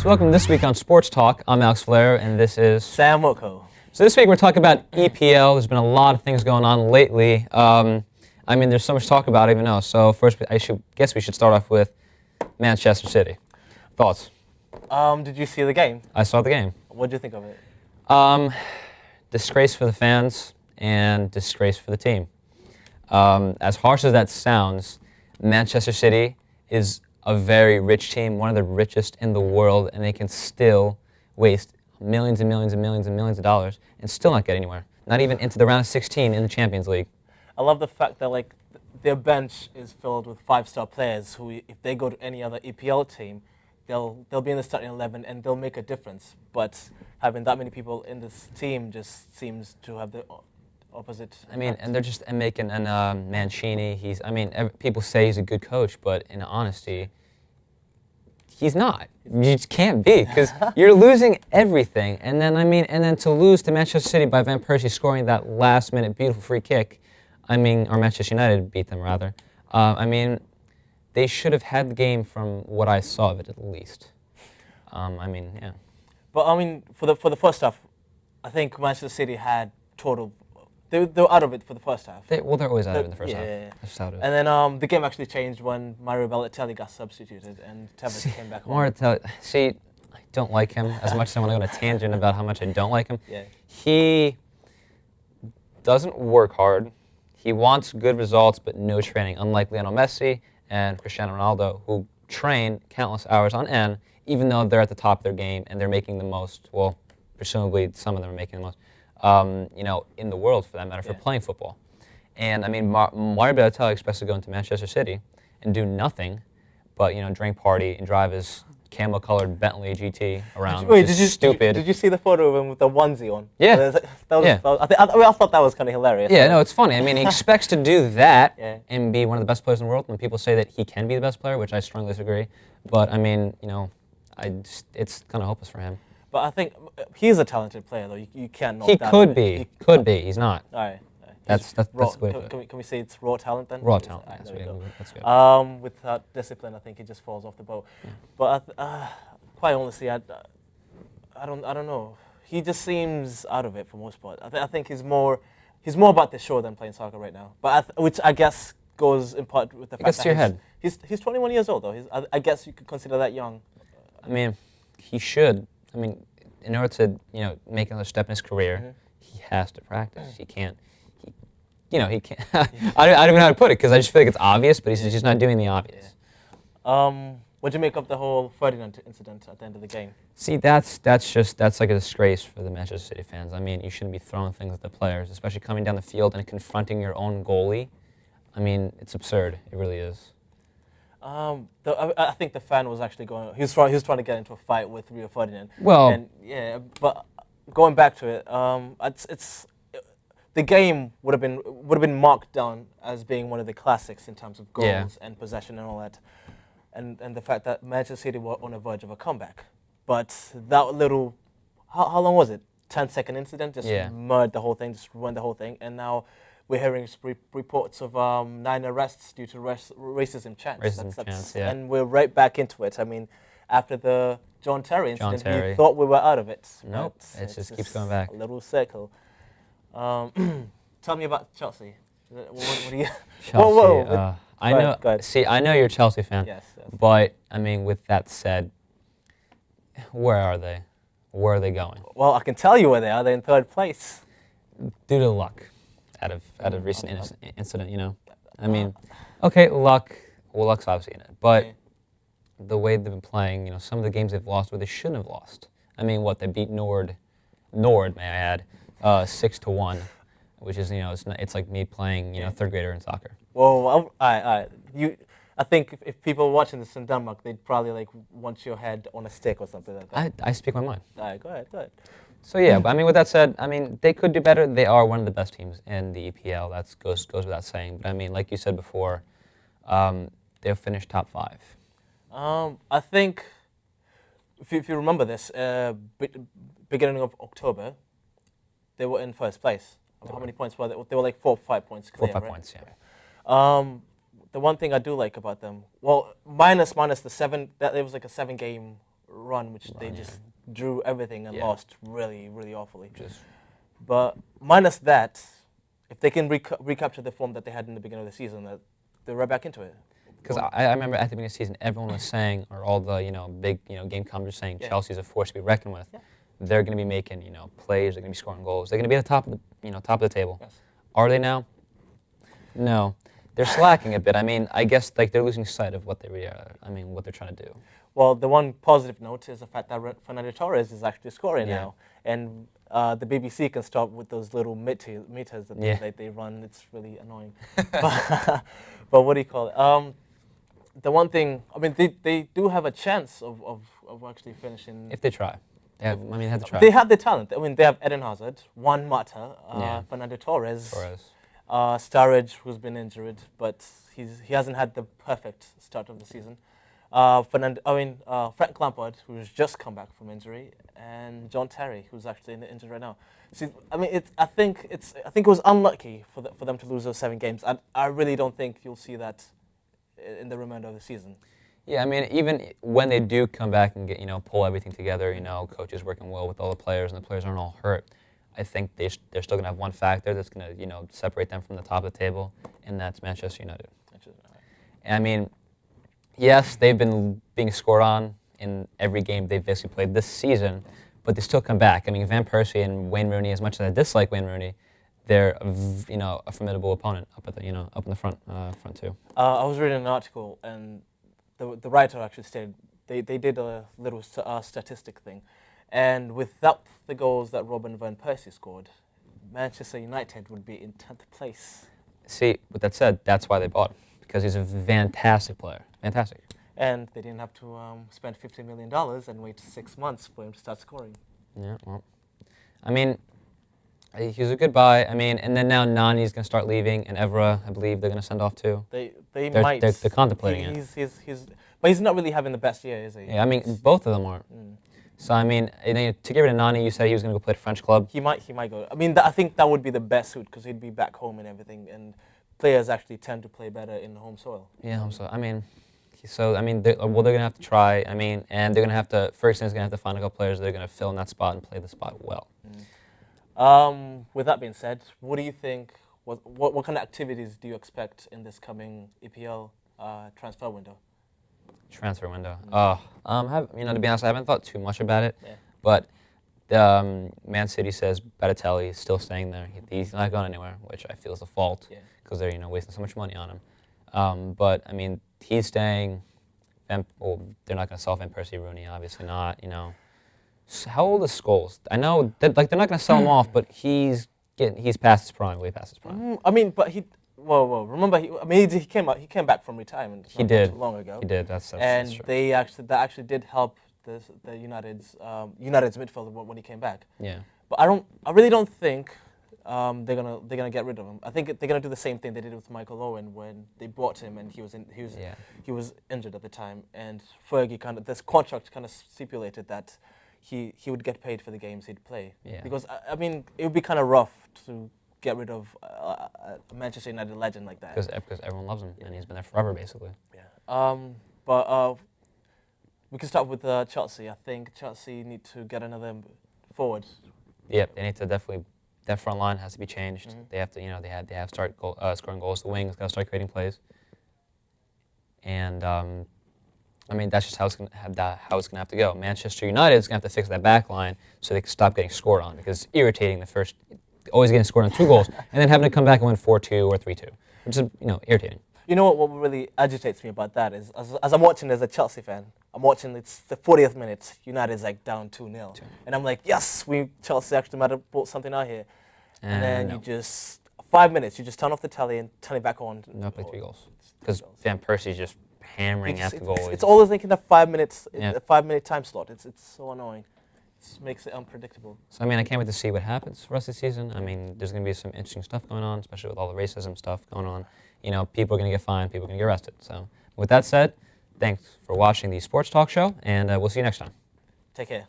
So welcome this week on Sports Talk. I'm Alex Flair, and this is Sam Woko. So this week we're talking about EPL. There's been a lot of things going on lately. There's so much to talk about, even though. So first, guess we should start off with Manchester City. Thoughts? Did you see the game? I saw the game. What did you think of it? Disgrace for the fans and disgrace for the team. As harsh as that sounds, Manchester City is a very rich team, one of the richest in the world, and they can still waste millions and millions and millions and millions of dollars and still not get anywhere. Not even into the round of 16 in the Champions League. I love the fact that their bench is filled with five-star players who, if they go to any other EPL team, they'll be in the starting 11 and they'll make a difference. But having that many people in this team just seems to have the opposite effect. And they're just making Mancini. People say he's a good coach, but in honesty, he's not. You just can't be, because you're losing everything. And then to lose to Manchester City by Van Persie scoring that last-minute beautiful free kick, or Manchester United beat them rather. They should have had the game from what I saw of it at least. Yeah. But for the first half, I think Manchester City had total. They were out of it for the first half. They're always out of it in the first half. Yeah. That's just how it is. And then the game actually changed when Mario Balotelli got substituted and Tevez came back on. I don't like him as much as I want to go on a tangent about how much I don't like him. Yeah. He doesn't work hard. He wants good results, but no training, unlike Lionel Messi and Cristiano Ronaldo, who train countless hours on end, even though they're at the top of their game and they're making the most, well, presumably some of them are making the most, in the world, for that matter, for playing football. And Mario Balotelli expects to go into Manchester City and do nothing but, drink, party, and drive his camel-colored Bentley GT around. Wait, stupid. Did you see the photo of him with the onesie on? Yeah. I thought that was kind of hilarious. Yeah, no, it's funny. He expects to do that Yeah. and be one of the best players in the world. When people say that he can be the best player, which I strongly disagree. But it's kind of hopeless for him. But I think he's a talented player, though. You can't knock He that. could be. He's not. All right. That's raw. the way to put it. Can we say it's raw talent then? Raw talent. Right, Yes, there we go. that's good. Without discipline, I think he just falls off the boat. Yeah. But quite honestly, I don't know. He just seems out of it for most part. I think he's more about the show than playing soccer right now. But which I guess goes in part with the fact that he's 21 years old though. I guess you could consider that young. He should. In order to make another step in his career, he has to practice. He can't. He can't. I don't even know how to put it, because I just feel like it's obvious, but he's just not doing the obvious. What do you make of the whole Ferdinand incident at the end of the game? See, that's like a disgrace for the Manchester City fans. You shouldn't be throwing things at the players, especially coming down the field and confronting your own goalie. It's absurd. It really is. I think the fan was actually he was trying to get into a fight with Rio Ferdinand. Well, but going back to it, the game would have been marked down as being one of the classics in terms of goals and possession and all that, and the fact that Manchester City were on the verge of a comeback. But that little, how long was it? 10-second incident just murdered the whole thing, just ruined the whole thing, and now we're hearing reports of 9 arrests due to racism chants. And we're right back into it. After the John Terry incident, we thought we were out of it. Nope, it just keeps going back. A little circle. Tell me about Chelsea. What do you? Chelsea. I know. Go ahead. See, I know you're a Chelsea fan. Yes. But with that said, where are they? Where are they going? Well, I can tell you where they are. They're in 3rd place. Due to luck. Out of recent incident, okay, luck. Well, luck's obviously in it, but the way they've been playing, some of the games they've lost where they shouldn't have lost. They beat Nord, may I add, 6-1, which is, it's like me playing, 3rd grader in soccer. Well, I think if people were watching this in Denmark, they'd probably want your head on a stick or something like that. I speak my mind. All right, go ahead. So but with that said, they could do better. They are one of the best teams in the EPL. That goes without saying. But like you said before, they'll finish top 5. I think if you remember this, beginning of October, they were in 1st place. How many points were they? They were 4 or 5 points clear. 4 or 5 right? points, yeah. The one thing I do like about them, well, minus the 7, that it was a 7-game run, which they Yeah. just drew everything and Yeah. lost really, really awfully. Just But minus that, if they can recapture the form that they had in the beginning of the season, they're right back into it. because I remember at the beginning of the season, everyone was saying, or all the big game commenters saying, Yeah. Chelsea's a force to be reckoned with. Yeah. They're going to be making plays. They're going to be scoring goals. They're going to be at the top of the top of the table. Yes. Are they now? No, they're slacking a bit. I mean, I guess they're losing sight of what they really are. I mean, what they're trying to do. Well, the one positive note is the fact that Fernando Torres is actually scoring Yeah. now, and the BBC can stop with those little meters that they run. It's really annoying. but what do you call it? The one thing, I mean, they do have a chance of actually finishing. If they try, they have to try. They have the talent. I mean, they have Eden Hazard, Juan Mata, Yeah. Fernando Torres. Torres. Sturridge, who's been injured, but he hasn't had the perfect start of the season. Frank Lampard, who's just come back from injury, and John Terry, who's actually injured right now. See, I mean, I think it was unlucky for them to lose those 7 games. I really don't think you'll see that in the remainder of the season. Yeah, I mean, even when they do come back and get pull everything together, coaches working well with all the players, and the players aren't all hurt. I think they're still going to have one factor that's going to, separate them from the top of the table, and that's Manchester United. And I mean, yes, they've been being scored on in every game they've basically played this season, but they still come back. I mean, Van Persie and Wayne Rooney, as much as I dislike Wayne Rooney, they're a formidable opponent up at the up in the front too. I was reading an article, and the writer actually stated they did a little statistic thing. And without the goals that Robin Van Persie scored, Manchester United would be in 10th place. See, with that said, that's why they bought him, because he's a fantastic player. Fantastic. And they didn't have to spend $50 million and wait 6 months for him to start scoring. Yeah, well, I mean, he was a good buy. I mean, and then now Nani's going to start leaving, and Evra, I believe, they're going to send off too. They're might. They're contemplating it. But he's not really having the best year, is he? Yeah, I mean, both of them aren't. So, I mean, to get rid of Nani, you said he was going to go play at a French club. He might go. I mean, I think that would be the best suit because he'd be back home and everything. And players actually tend to play better in home soil. Yeah, home soil. I mean, they're going to have to try. I mean, and they're going to have to, first thing is going to have to find a couple players that are going to fill in that spot and play the spot well. With that being said, what do you think, what kind of activities do you expect in this coming EPL transfer window? Transfer window. To be honest, I haven't thought too much about it. Yeah. But Man City says Balotelli is still staying there. He's not going anywhere, which I feel is a fault because they're wasting so much money on him. But I mean, he's staying. They're not going to sell Van Persie, Rooney, obviously not. How old is Scholes? I know that they're not going to sell him off, but he's past his prime, way past his prime. I mean, but remember, he came back from retirement. He did long ago. He did. That's and true. that actually did help the United's midfield when he came back. Yeah. But I really don't think they're gonna get rid of him. I think they're gonna do the same thing they did with Michael Owen when they bought him and he was injured at the time, and Fergie this contract kind of stipulated that he would get paid for the games he'd play. Yeah. Because I mean, it would be kind of rough to get rid of a Manchester United legend like that. Because everyone loves him, and he's been there forever, basically. Yeah. But we can start with Chelsea. I think Chelsea need to get another forward. Yeah, they need to definitely. That front line has to be changed. They have to, they have to start scoring goals. The wings got to start creating plays. And I mean, that's just how it's gonna have to go. Manchester United is gonna have to fix that back line so they can stop getting scored on, because it's irritating always getting scored on 2 goals and then having to come back and win 4-2 or 3-2, which is irritating. You know what really agitates me about that is, as I'm watching as a Chelsea fan, I'm watching, it's the 40th minute, United's like down 2-0. And I'm like, yes, Chelsea actually might have brought something out here. And then you just, 5 minutes, you just turn off the telly and turn it back on. No, play 3 goals. Because Van Persie's just hammering at the goal. It's always like in that 5 minutes, Yeah. a 5-minute time slot. It's so annoying. It makes it unpredictable. So, I mean, I can't wait to see what happens for the rest of the season. I mean, there's going to be some interesting stuff going on, especially with all the racism stuff going on. People are going to get fined, people are going to get arrested. So, with that said, thanks for watching the Sports Talk Show, and we'll see you next time. Take care.